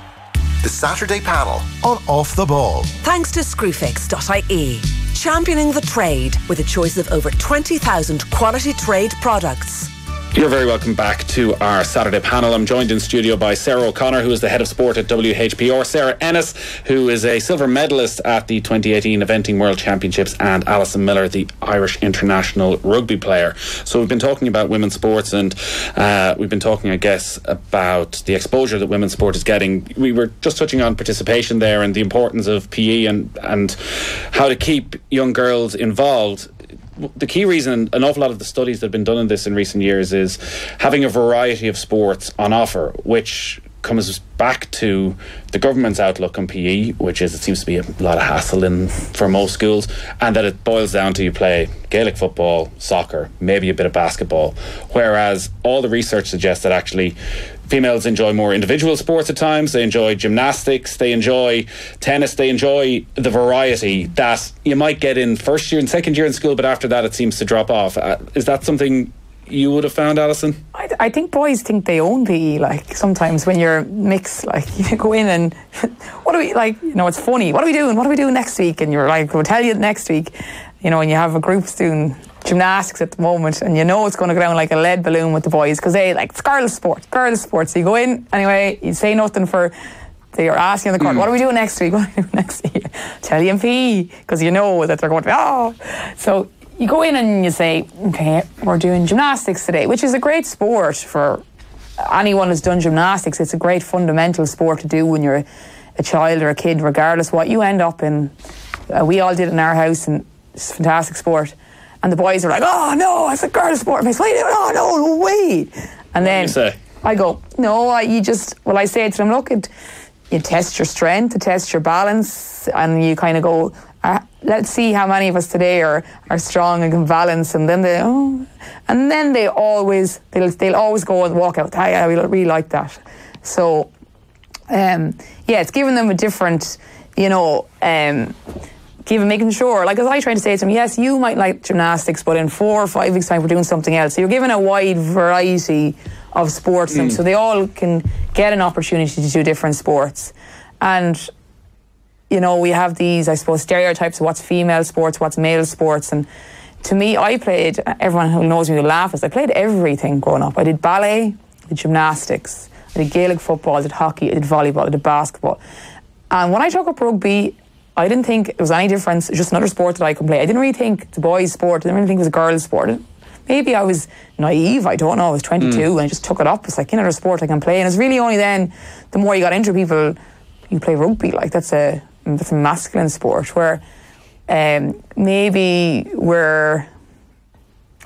The Saturday panel on Off the Ball. Thanks to Screwfix.ie. Championing the trade with a choice of over 20,000 quality trade products. You're very welcome back to our Saturday panel. I'm joined in studio by Sarah O'Connor, who is the head of sport at WHPR, Sarah Ennis, who is a silver medalist at the 2018 Eventing World Championships, and Alison Miller, the Irish international rugby player. So we've been talking about women's sports, and we've been talking, I guess, about the exposure that women's sport is getting. We were just touching on participation there and the importance of PE and how to keep young girls involved. The key reason, an awful lot of the studies that have been done on this in recent years, is having a variety of sports on offer, which comes back to the government's outlook on PE, which is it seems to be a lot of hassle for most schools, and that it boils down to you play Gaelic football, soccer, maybe a bit of basketball, whereas all the research suggests that actually females enjoy more individual sports at times. They enjoy gymnastics, they enjoy tennis, they enjoy the variety that you might get in first year and second year in school, but after that it seems to drop off. Is that something you would have found, Alison? I think boys think they own PE. Like sometimes when you're mixed, like you go in and what do we like? You know, it's funny. What are we doing? What are we doing next week? And you're like, we'll tell you next week. You know, and you have a group doing gymnastics at the moment, and you know it's going to go down like a lead balloon with the boys because they like it's girls' sport. So you go in anyway. You say nothing for. They are asking the court, what are we doing next week? What are we doing next week? Tell you in PE because you know that they're going to be so. You go in and you say, okay, we're doing gymnastics today, which is a great sport for anyone who's done gymnastics. It's a great fundamental sport to do when you're a child or a kid, regardless what you end up in. We all did it in our house, and it's a fantastic sport. And the boys are like, oh no, it's a girl's sport. And I say, oh no, wait. And then I go, no, I say to them, look, you test your strength, you test your balance, and you kind of go, let's see how many of us today are strong and can balance, and then they'll always go and walk out. I really like that. So it's giving them a different, making sure, like as I try to say to them, yes, you might like gymnastics, but in 4 or 5 weeks' time we're doing something else. So you're given a wide variety of sports, so they all can get an opportunity to do different sports. And we have these, I suppose, stereotypes of what's female sports, what's male sports. And to me, everyone who knows me will laugh, I played everything growing up. I did ballet, I did gymnastics, I did Gaelic football, I did hockey, I did volleyball, I did basketball. And when I took up rugby, I didn't think it was any difference. It was just another sport that I could play. I didn't really think it's a boys' sport. I didn't really think it was a girls' sport. Maybe I was naive, I don't know. I was 22 and I just took it up. It's like, another sport I can play. And it's really only then, the more you got into people, you play rugby. Like, that's a masculine sport where maybe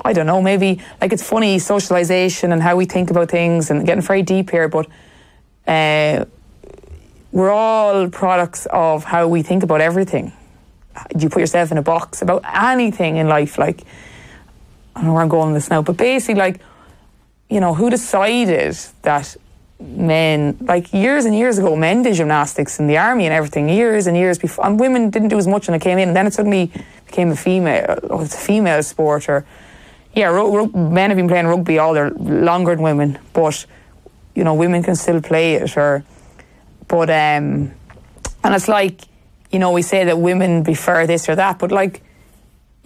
I don't know, maybe, like, it's funny, socialisation and how we think about things, and getting very deep here, but we're all products of how we think about everything. You put yourself in a box about anything in life, like, I don't know where I'm going with this now, but basically, like, who decided that men, like, years and years ago, men did gymnastics in the army and everything, years and years before, and women didn't do as much when it came in, and then it suddenly became it's a female sport, or, men have been playing rugby longer than women, but, women can still play it, but, and it's like, we say that women prefer this or that, but, like,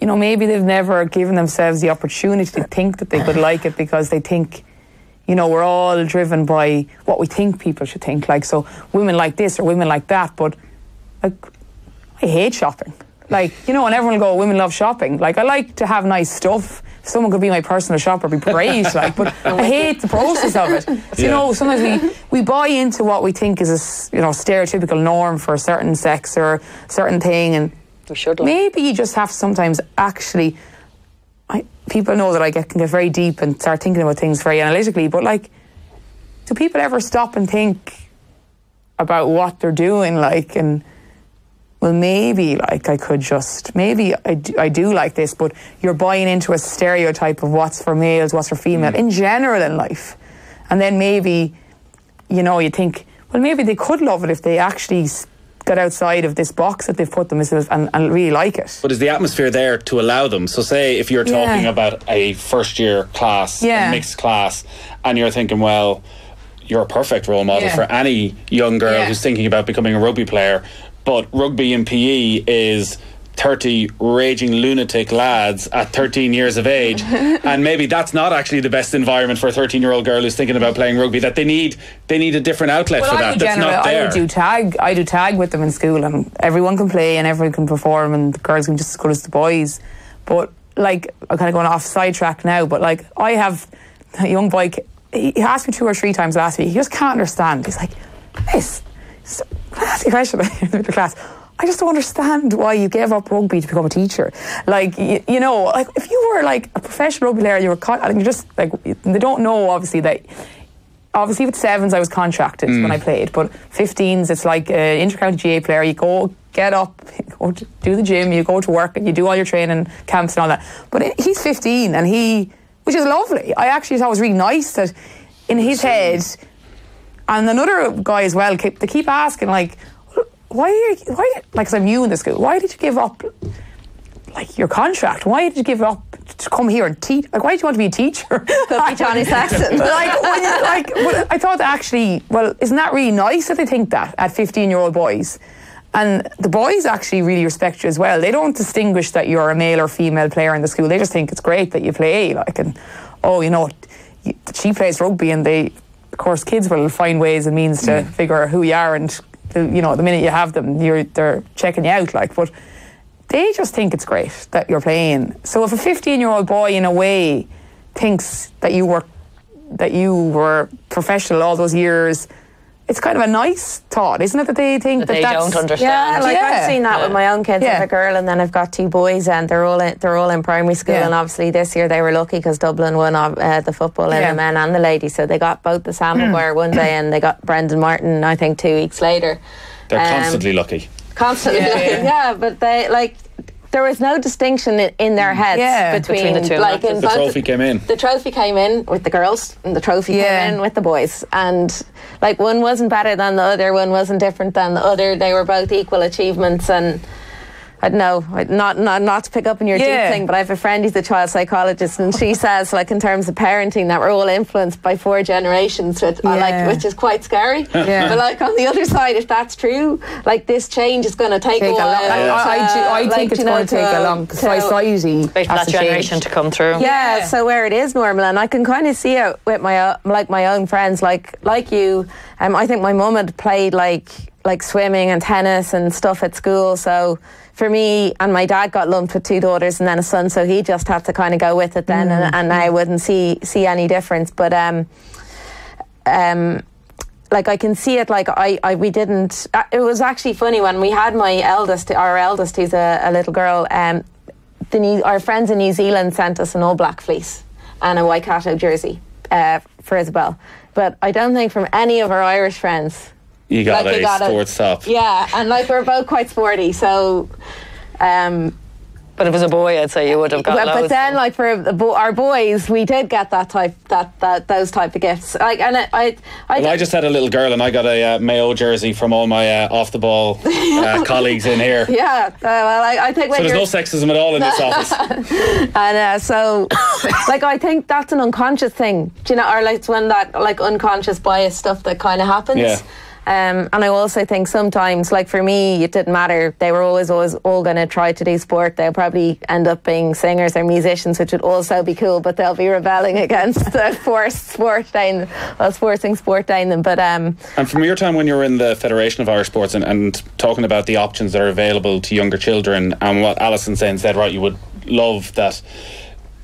maybe they've never given themselves the opportunity to think that they could like it, because they think, we're all driven by what we think people should think. Like, so women like this or women like that, but, like, I hate shopping. Like, and everyone will go, women love shopping. Like, I like to have nice stuff. If someone could be my personal shopper, it'd be great. Like, but I hate the process of it. So, sometimes we buy into what we think is a, stereotypical norm for a certain sex or a certain thing, and we should. Maybe you just have to sometimes actually. People know that I can get very deep and start thinking about things very analytically, but, like, do people ever stop and think about what they're doing? Like, and, well, maybe, like, I do like this, but you're buying into a stereotype of what's for males, what's for female, in general in life. And then maybe, you think, well, maybe they could love it if they actually got outside of this box that they've put themselves and really like it. But is the atmosphere there to allow them? So say if you're talking about a first year class, a mixed class, and you're thinking, well, you're a perfect role model for any young girl who's thinking about becoming a rugby player, but rugby and PE is 30 raging lunatic lads at 13 years of age, and maybe that's not actually the best environment for a 13-year-old girl who's thinking about playing rugby. That they need a different outlet for that. That's not there. I do tag with them in school, and everyone can play and everyone can perform, and the girls can just as good as the boys. But, like, I'm kind of going off sidetrack now, but, like, I have a young boy. He asked me 2 or 3 times last week. He just can't understand. He's like, Miss, can I ask you a question in the class? I just don't understand why you gave up rugby to become a teacher. Like, like, if you were, like, a professional rugby player, you're just, like, they don't know, obviously, that, obviously with 7s I was contracted when I played, but 15s, it's like an inter-county GA player. You go, get up, go to do the gym, you go to work, and you do all your training camps and all that. But he's 15, and which is lovely. I actually thought it was really nice that in his head, and another guy as well, they keep asking, like, why, like, because I'm new in the school, why did you give up, like, your contract? Why did you give up to come here and teach? Like, why did you want to be a teacher? Could be Johnny Saxon. I thought actually, well, isn't that really nice that they think that at 15-year-old boys? And the boys actually really respect you as well. They don't distinguish that you're a male or female player in the school. They just think it's great that you play, like, and, she plays rugby, and of course, kids will find ways and means to figure out who you are, and the minute you have them, they're checking you out, like, but they just think it's great that you're playing. So if a 15-year-old boy, in a way, thinks that you were professional all those years, it's kind of a nice thought, isn't it, that they think that that's... don't understand. Yeah, like, I've seen that with my own kids. I have a girl, and then I've got 2 boys, and they're all in primary school, and obviously this year they were lucky because Dublin won the football in the men and the ladies, so they got both the Sam Maguire one day, and they got Brendan Martin, I think, 2 weeks later. They're constantly lucky. constantly looking. Yeah, but they like. There was no distinction in their heads between the two. like the trophy came in. The trophy came in with the girls, and the trophy came in with the boys. And like one wasn't better than the other, one wasn't different than the other. They were both equal achievements. And I don't know, not to pick up on your deep thing, but I have a friend who's a child psychologist, and she says, like, in terms of parenting, that we're all influenced by 4 generations, which is quite scary. But like on the other side, if that's true, like this change is going to take a while. I think it's going to take a long society. Wait for that generation to come through. Yeah, so where it is normal, and I can kind of see it with my own friends, like you. I think my mum had played like swimming and tennis and stuff at school, so for me, and my dad got lumped with 2 daughters and then a son, so he just had to kind of go with it then, and I wouldn't see any difference. But like I can see it. Like we didn't. It was actually funny when we had our eldest, who's a little girl. Our friends in New Zealand sent us an All Black fleece and a Waikato jersey for Isabel, but I don't think from any of our Irish friends. You got a sports top. Yeah, and like we're both quite sporty, so. But if it was a boy, I'd say you would have got loads. But then, like for our boys, we did get those type of gifts. Like, and I just had a little girl, and I got a Mayo jersey from all my off the ball colleagues in here. Yeah, well, I think when so there's no sexism at all in this office. And so, like, I think that's an unconscious thing, do you know, or like it's when that like unconscious bias stuff that kind of happens. Yeah. And I also think sometimes, like for me, it didn't matter. They were always all going to try to do sport. They'll probably end up being singers or musicians, which would also be cool, but they'll be rebelling against the forcing sport down them. But and from your time when you were in the Federation of Irish Sports and talking about the options that are available to younger children, and what Alison said, right, you would love that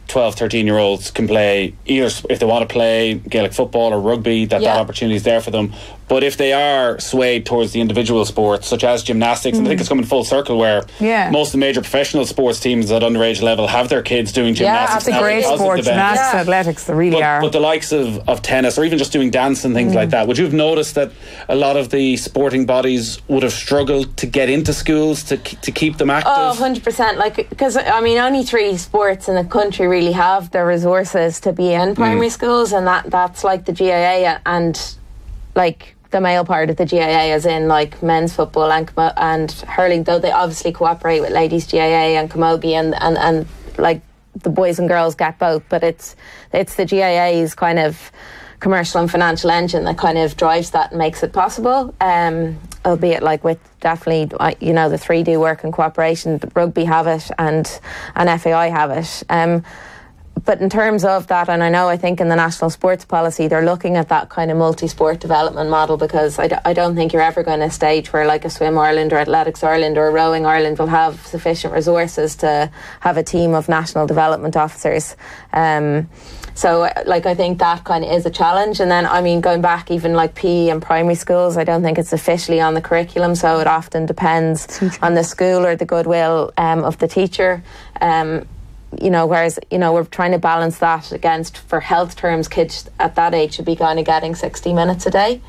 12, 13-year-olds can play either, if they want to play Gaelic football or rugby, that opportunity is there for them. But if they are swayed towards the individual sports, such as gymnastics, and I think it's coming full circle where most of the major professional sports teams at underage level have their kids doing gymnastics. Yeah, that's a great sport. Gymnastics, athletics, they really are. But the likes of tennis, or even just doing dance and things like that, would you have noticed that a lot of the sporting bodies would have struggled to get into schools to keep them active? Oh, 100%. Like, because I mean, only 3 sports in the country really have the resources to be in primary schools, and that's like the GAA and like the male part of the GAA, as in like men's football and hurling, though they obviously cooperate with ladies GAA and Camogie and like the boys and girls get both, but it's the GAA's kind of commercial and financial engine that kind of drives that and makes it possible, albeit like with definitely, you know, the 3 do work in cooperation, but rugby have it and FAI have it. But in terms of that, and I think in the National Sports Policy they're looking at that kind of multi-sport development model, because I don't think you're ever going to stage where like a Swim Ireland or Athletics Ireland or Rowing Ireland will have sufficient resources to have a team of national development officers. So like I think that kind of is a challenge. And then I mean, going back even like PE and primary schools, I don't think it's officially on the curriculum, so it often depends on the school or the goodwill of the teacher. You know, whereas, you know, we're trying to balance that against, for health terms, kids at that age should be kind of getting 60 minutes a day.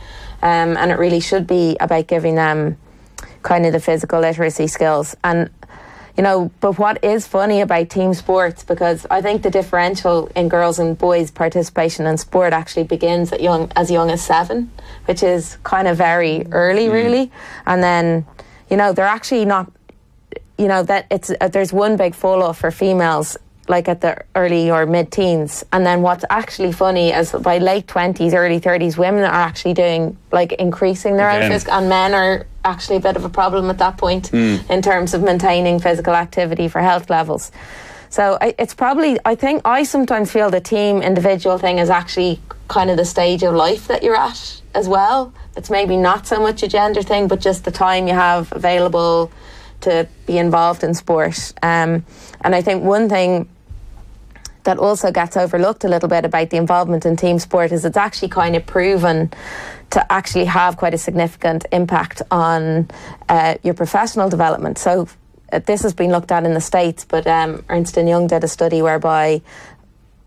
And it really should be about giving them kind of the physical literacy skills. And, you know, but what is funny about team sports, because I think the differential in girls and boys participation in sport actually begins at as young as 7, which is kind of very early, really. And then, you know, they're actually not, you know, that it's there's one big fall off for females like at the early or mid-teens, and then what's actually funny is by late 20s, early 30s, women are actually doing like increasing their own physical, and men are actually a bit of a problem at that point in terms of maintaining physical activity for health levels. So it's probably, I think I sometimes feel the team individual thing is actually kind of the stage of life that you're at as well. It's maybe not so much a gender thing, but just the time you have available to be involved in sport. And I think one thing that also gets overlooked a little bit about the involvement in team sport is it's actually kind of proven to actually have quite a significant impact on your professional development. So this has been looked at in the States, but Ernst & Young did a study whereby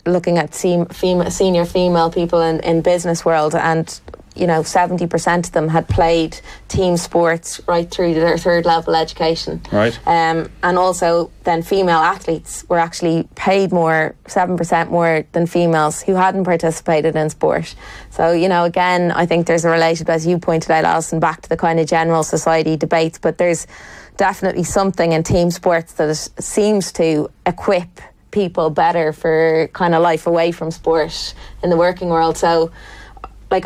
looking at senior female people in business world, and 70% of them had played team sports right through to their third level education. Right. And also then female athletes were actually paid more, 7% more than females who hadn't participated in sport. So, again, I think there's a relationship, as you pointed out, Alison, back to the kind of general society debates, but there's definitely something in team sports that seems to equip people better for kind of life away from sport in the working world. So I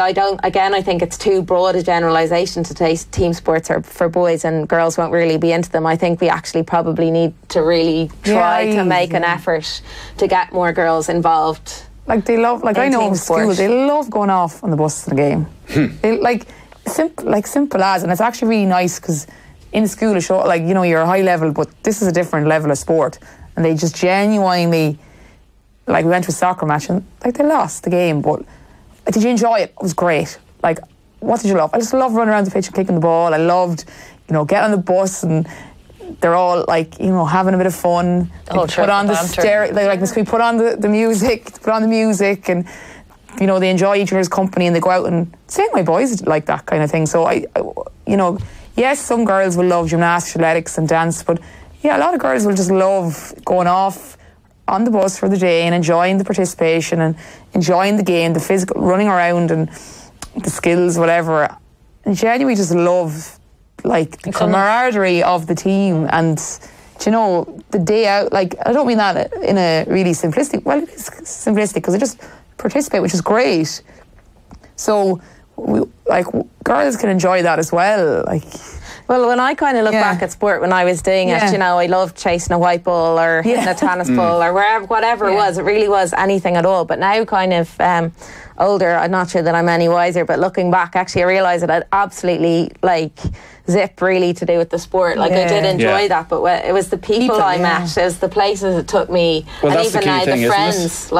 think it's too broad a generalisation to say team sports are for boys and girls won't really be into them. I think we actually probably need to really try to make an effort to get more girls involved. Like they love, I know in school, they love going off on the bus to the game. They simple as, and it's actually really nice because in school, it's you're a high level, but this is a different level of sport. And they just genuinely, we went to a soccer match and they lost the game, but did you enjoy it? It was great. What did you love? I just loved running around the pitch and kicking the ball. I loved, getting on the bus and they're all having a bit of fun. They put on the stereo, we put on the music, and they enjoy each other's company and they go out, and same way boys like that kind of thing. So yes, some girls will love gymnastics, athletics and dance, but yeah, a lot of girls will just love going off on the bus for the day and enjoying the participation and enjoying the game, the physical running around and the skills, whatever. And genuinely just love the camaraderie of the team and the day out. I don't mean that in a really simplistic, well, it is simplistic because they just participate, which is great. So girls can enjoy that as well. Well, when I kind of look back at sport when I was doing it, I loved chasing a white ball or hitting a tennis ball or whatever it was. It really was anything at all. But now kind of older, I'm not sure that I'm any wiser, but looking back, actually I realised that I'd absolutely zip really to do with the sport. I did enjoy that, but it was the people I met, it was the places it took me, and even now the friends,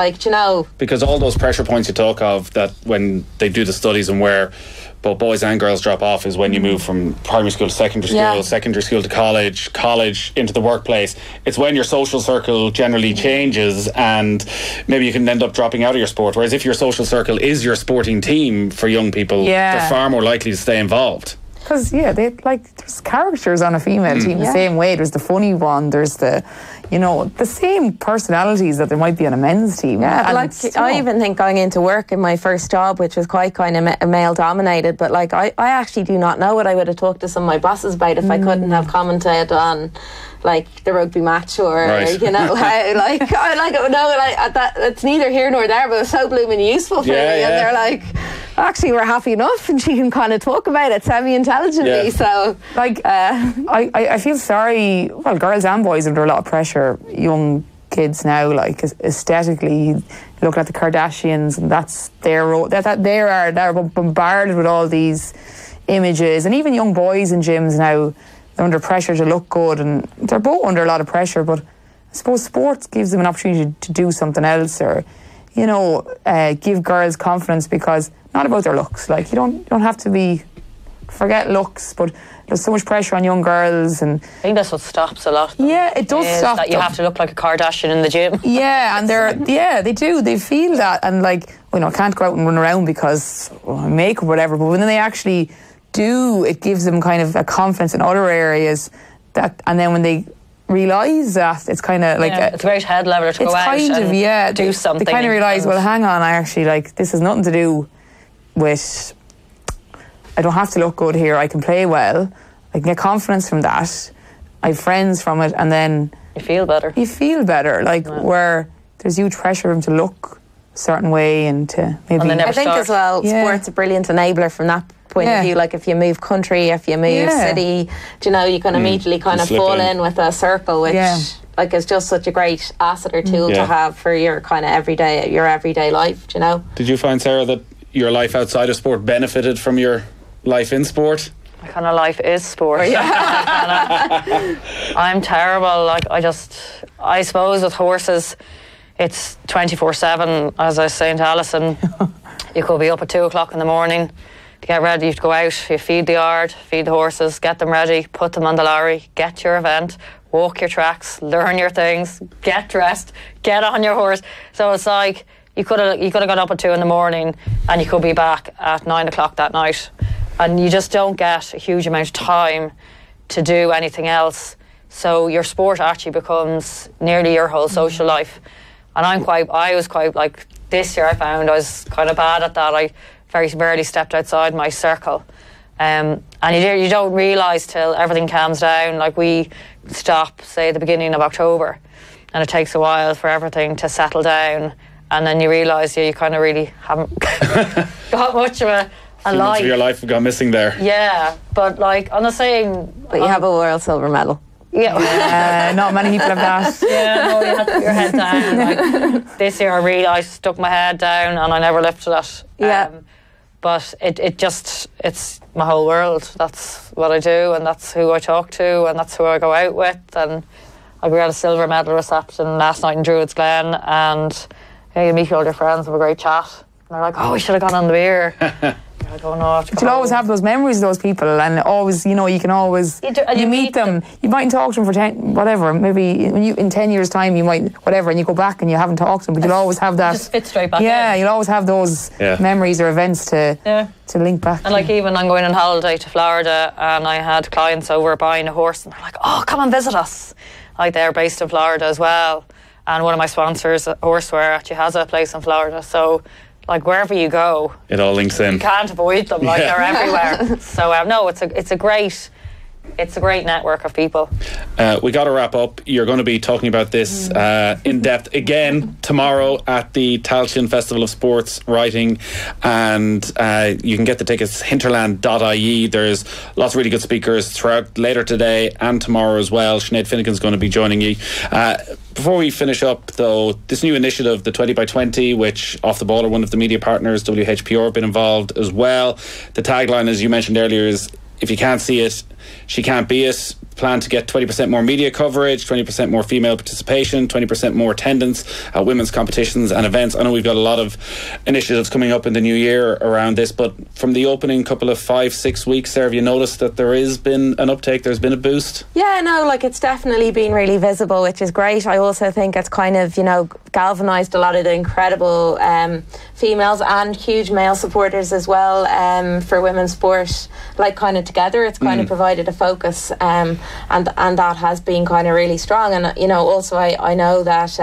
because all those pressure points you talk of, that when they do the studies and where both boys and girls drop off is when you move from primary school to secondary school to college into the workplace. It's when your social circle generally changes and maybe you can end up dropping out of your sport, whereas if your social circle is your sporting team for young people, they're far more likely to stay involved. Because there's characters on a female team the same way. There's the funny one, there's the the same personalities that there might be on a men's team. I even think going into work in my first job, which was quite kind of male dominated, but I actually do not know what I would have talked to some of my bosses about if I couldn't have commented on the rugby match or it's neither here nor there, but it was so blooming useful for me. And they're actually we're happy enough and she can kind of talk about it semi-intelligently. So I feel sorry, well, girls and boys are under a lot of pressure. Young kids now, aesthetically, you look at the Kardashians and that's their role, they're bombarded with all these images, and even young boys in gyms now, they're under pressure to look good, and they're both under a lot of pressure. But I suppose sports gives them an opportunity to do something else, or give girls confidence, because not about their looks. You don't have to forget looks, but there's so much pressure on young girls, and I think that's what stops a lot. Yeah, it does stop that you have to look like a Kardashian in the gym. Yeah, and they do. They feel that, and can't go out and run around because makeup or whatever. But when they actually do, it gives them kind of a confidence in other areas. And then when they realise that, it's kind of it's a great head leveler to go out and do something. They kind of realise, well, hang on, I actually this has nothing to do with, I don't have to look good here, I can play well, I can get confidence from that, I have friends from it, and then you feel better. Where there's huge pressure for them to look a certain way and to maybe... I think as well, sport's a brilliant enabler from that point of view. If you move country, if you move city, you can immediately kind of fall in with a circle, which is just such a great asset or tool to have for your kind of everyday life. Did you find, Sarah, that your life outside of sport benefited from your life in sport? My kind of life is sport. I'm terrible. I suppose with horses, it's 24/7. As I was saying to Alison, you could be up at 2 o'clock in the morning to get ready. You have to go out, you feed the yard, feed the horses, get them ready, put them on the lorry, get to your event, walk your tracks, learn your things, get dressed, get on your horse. So it's you could have got up at 2 a.m. and you could be back at 9 o'clock that night, and you just don't get a huge amount of time to do anything else. So your sport actually becomes nearly your whole social life. And I was quite like, this year I found I was kind of bad at that. I very rarely stepped outside my circle. And you don't realise till everything calms down. Like, we stop, say, at the beginning of October, and it takes a while for everything to settle down. And then you realise you kind of really haven't got much of a life. Much of your life have gone missing there. Yeah, but like on the same... But you have a world silver medal. Yeah, not many people have that. Yeah, no, you have to put your head down. Like, this year I stuck my head down and I never lifted it. Yeah. But it's my whole world. That's what I do, and that's who I talk to, and that's who I go out with. And we had a silver medal reception last night in Druids Glen, and you meet all your friends, have a great chat. And they're like, oh, we should have gone on the beer. I don't know. But you'll always have those memories of those people, and always, you can always you meet them. You mightn't talk to them for maybe in 10 years' time you might and you go back and you haven't talked to them, but you'll always have that. Just fit straight back. Yeah, you'll always have those memories or events to link back. And like, even I'm going on holiday to Florida, and I had clients over buying a horse, and they're like, oh, come and visit us. Like, they're based in Florida as well, and one of my sponsors, Horseware, actually has a place in Florida. So, like, wherever you go, it all links in. You can't avoid them. Like, they're everywhere. So no, it's a great network of people. We got to wrap up. You're going to be talking about this in depth again tomorrow at the Tailteann Festival of Sports Writing, and you can get the tickets hinterland.ie. There's lots of really good speakers throughout later today and tomorrow as well. Sinead Finnegan's going to be joining you. Before we finish up, though, this new initiative, the 20 by 20, which Off the Ball are one of the media partners, WHPR have been involved as well. The tagline, as you mentioned earlier, is if you can't see it, she can't be it. Plan to get 20% more media coverage, 20% more female participation, 20% more attendance at women's competitions and events. I know we've got a lot of initiatives coming up in the new year around this, but from the opening couple of 5-6 weeks there, have you noticed that there has been an uptake, there's been a boost? Yeah, no, like, it's definitely been really visible, which is great. I also think it's kind of, galvanised a lot of the incredible females and huge male supporters as well for women's sport, like, kind of together. It's kind of provided a focus, and that has been kind of really strong. And also I know that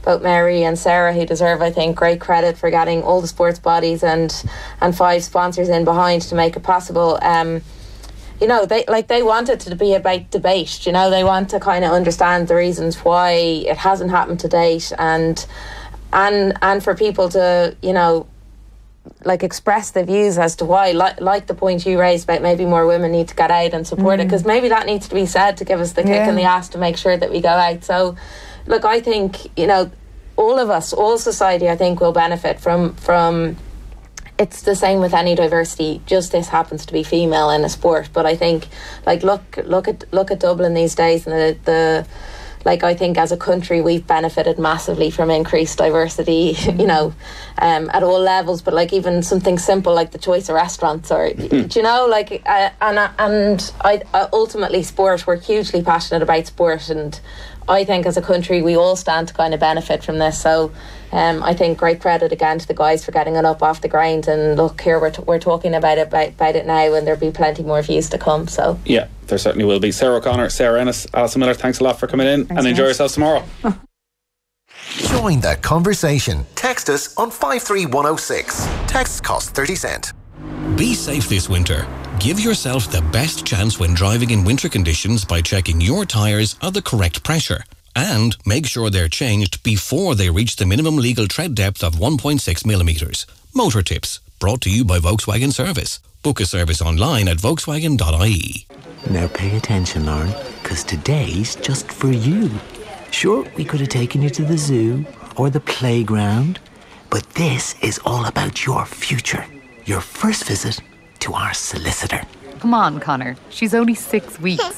both Mary and Sarah, who deserve, I think, great credit for getting all the sports bodies and 5 sponsors in behind to make it possible. They want it to be about debate. They want to kind of understand the reasons why it hasn't happened to date, and for people to express their views as to why, like the point you raised about maybe more women need to get out and support it, because maybe that needs to be said to give us the kick in the ass to make sure that we go out. So look, I think all of us, all society, I think, will benefit from it's the same with any diversity, just this happens to be female in a sport. But I think, look at Dublin these days, and I think as a country we've benefited massively from increased diversity, at all levels. But even something simple like the choice of restaurants, or I ultimately sport. We're hugely passionate about sport, and I think as a country we all stand to kind of benefit from this. So I think great credit again to the guys for getting it up off the ground. And look, here we're talking about it now, and there'll be plenty more views to come. So yeah, there certainly will be. Sarah O'Connor, Sarah Ennis, Alison Miller, thanks a lot for coming in. Thanks, and enjoy yourselves tomorrow. Join that conversation. Text us on 53106. Texts cost 30 cents. Be safe this winter. Give yourself the best chance when driving in winter conditions by checking your tyres are the correct pressure. And make sure they're changed before they reach the minimum legal tread depth of 1.6 millimetres. Motor Tips, brought to you by Volkswagen Service. Book a service online at Volkswagen.ie. Now pay attention, Lauren, because today's just for you. Sure, we could have taken you to the zoo or the playground, but this is all about your future. Your first visit to our solicitor. Come on, Connor. She's only 6 weeks.